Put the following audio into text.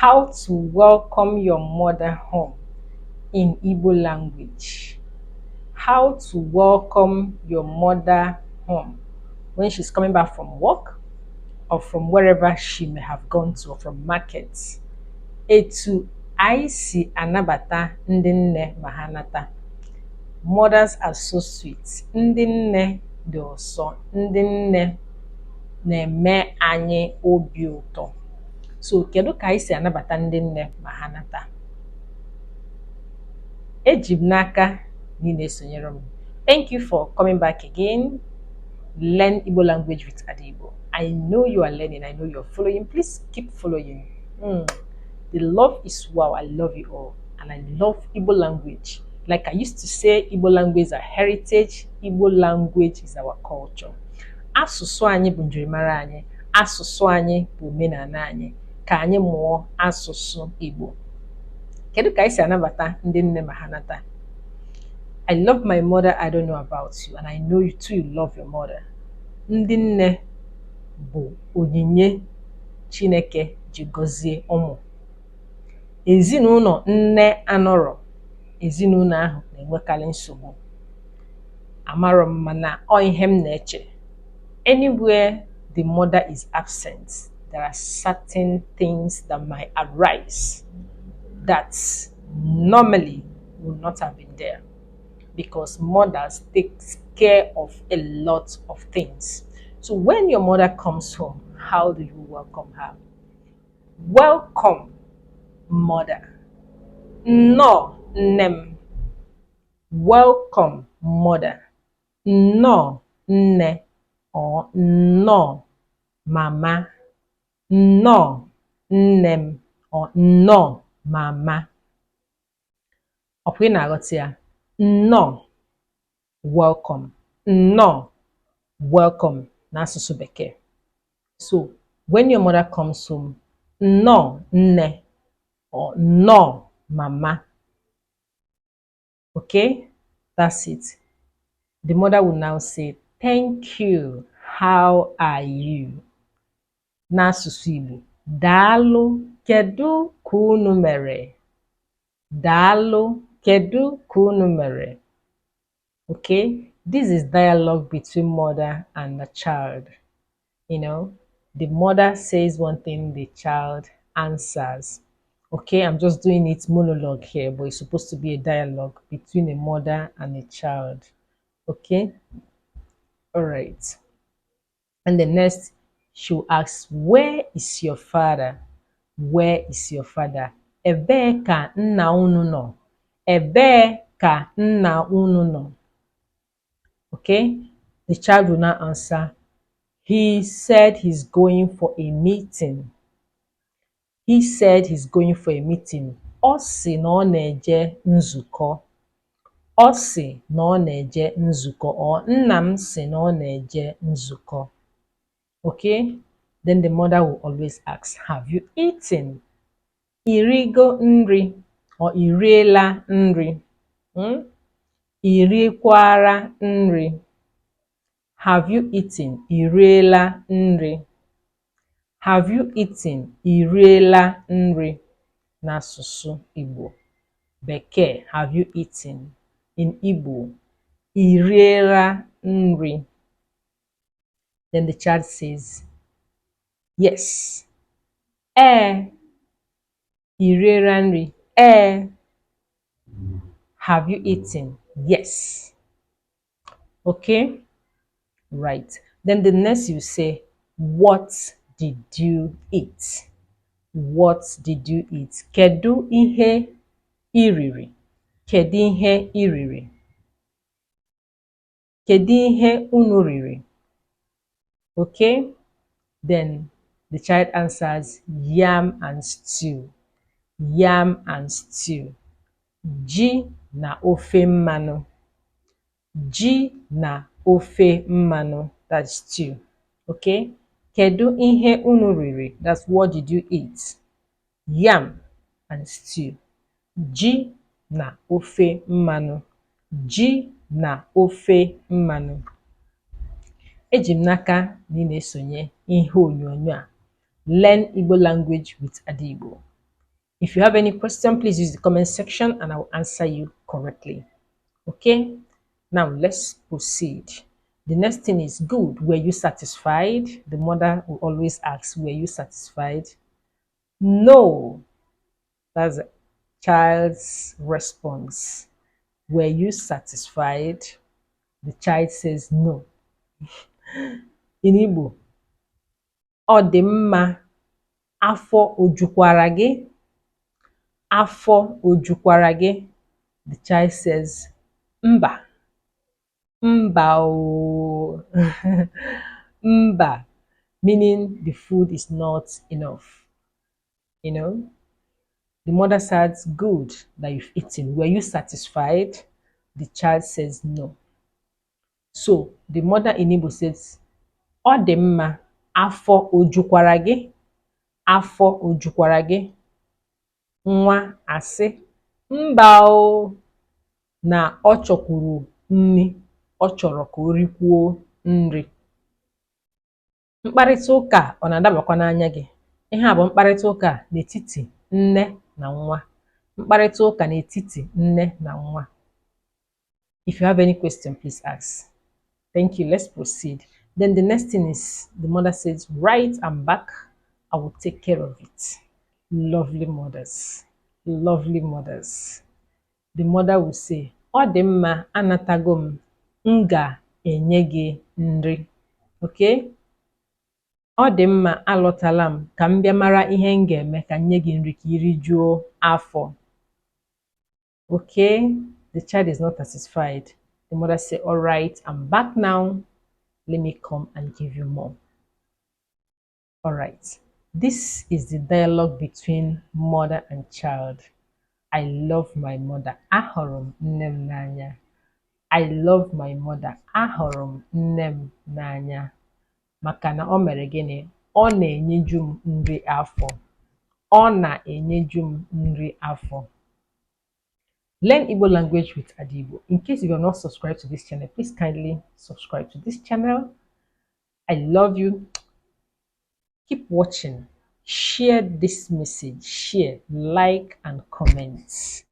How to welcome your mother home in Igbo language. How to welcome your mother home when she's coming back from work or from wherever she may have gone to, or from market. Etu anyị si anabata ndị nne ma ha nata. Mothers are so sweet. Ndị nne dị ụsọ. Ndị nne na-eme anyị obi ụtọ. So kedu ka anyị si anabata ndị nne ma ha nata? Eji m n'aka na ị na-esonyere m. Thank you for coming back again. Learn Igbo language with Adibo. I know you are learning. I know you're following. Please keep following. The love is wow. I love you all. And I love Igbo language. Like I used to say, Igbo language is our heritage. Igbo language is our culture. Asụsụ anyị bụ njirimara anyị. Asụsụ anyị bụ omenala anyị. Ka anyị mụọ asụsụ Igbo. Kedu ka anyị si anabata ndị nne ma ha nata? I love my mother. I don't know about you, and I know you too. You love your mother. Ndị nne bụ onyinye Chineke ji gọzie ụmụ. Ezinụlọ nne anọrọ, ezinụlọ ahụ na-enwekarị nsogbu. Amarọ m mana ọ ihe m na-eche. Anywhere the mother is absent, there are certain things that might arise that normally would not have been there, because mothers take care of a lot of things. So when your mother comes home, how do you welcome her? Welcome, mother. No, nem. Welcome, mother. No, ne. Or no, mama. No, nem. Or no, mama. Ọkwa na-aghọta ya? No, welcome. No, welcome n'asụsụ Bekee. So when your mother comes home, no, nne, or no, mama. Okay, that's it. The mother will now say, thank you. How are you? N'asụsụ Igbo, daalụ, kedu ka unu mere? Daalụ, kedu ka unu mere? Okay, this is dialogue between mother and the child. You know, the mother says one thing, the child answers. Okay, I'm just doing it monologue here, but it's supposed to be a dialogue between a mother and a child. Okay, all right. And the next, she'll ask, where is your father? Where is your father? Ebee ka nna unu nọ? Ebee ka nna unu nọ? Okay, the child will now answer, he said he's going for a meeting. He said he's going for a meeting. Ọ sị na ọ na-eje nzukọ. Ọ sị na ọ na-eje nzukọ. Or nna m sị na ọ na-eje nzukọ. Okay, then the mother will always ask, have you eaten? Irigo nri, or iriela nri. Irikwara nri. Have you eaten? Iriela nri. Have you eaten? Iriela nri. N'asụsụ Igbo. Bekee, have you eaten? In Igbo, iriela nri. Then the child says, yes. Iriela nri. Have you eaten? Yes. Okay? Right. Then the next you say, what did you eat? What did you eat? Kedu ihe iriri? Kedu ihe iriri? Kedu ihe unu riri? Okay? Then the child answers, yam and stew. Yam and stew. Ji na ofe mmanụ. Ji na ofe mmanụ. That's stew. Okay? Kedu ihe unu riri? That's what did you eat? Yam and stew. Ji na ofe mmanụ. Ji na ofe mmanụ. Eji m n'aka na ị na-esonye ihe onyonyo a. Learn Igbo language with Adibo. If you have any question, please use the comment section and I will answer you correctly. Okay, now let's proceed. The next thing is good. Were you satisfied? The mother will always ask, were you satisfied? No, that's the child's response. Were you satisfied? The child says no. In Igbo, ọ dị mma, afọ ojukwara gị? Afọ ojukwara gị? The child says mba. Mba o. Mba, meaning the food is not enough. You know, the mother says, good that you've eaten. Were you satisfied? The child says no. So the mother in Igbo says, ọ dị mma, afọ ojukwara gị? Afọ ojukwara gị? Nwa asị, mba o, na ọ chọkwuru nri, ọ chọrọ ka o rikwuo nri. Mkparịta ụka ọ na-adabakwa n'anya gị? Ihe a bụ mkparịta ụka n'etiti nne na nwa. Mkparịta ụka n'etiti nne na nwa. If you have any question, please ask. Thank you. Let's proceed. Then the next thing is the mother says, right, I'm back. I will take care of it. Lovely mothers. Lovely mothers. The mother will say, ọ dị mma, anatago m, m ga-enye gị nri. Okay? Ọ dị mma, alọtala m, ka m bịa mara ihe m ga-eme ka nye gị nri ka iri juo afọ. Okay? The child is not satisfied. The mother say, all right, I'm back now. Let me come and give you more. All right. This is the dialogue between mother and child. I love my mother. Ahụrụ m nne m n'anya. I love my mother. Ahụrụ m nne m n'anya. Maka na o mere gịnị? Ọ na-enyeju m nri afọ. Ọ na-enyeju m nri afọ. Learn Igbo language with Adibo. In case you are not subscribed to this channel, please kindly subscribe to this channel. I love you. Keep watching. Share this message. Share, like, and comment.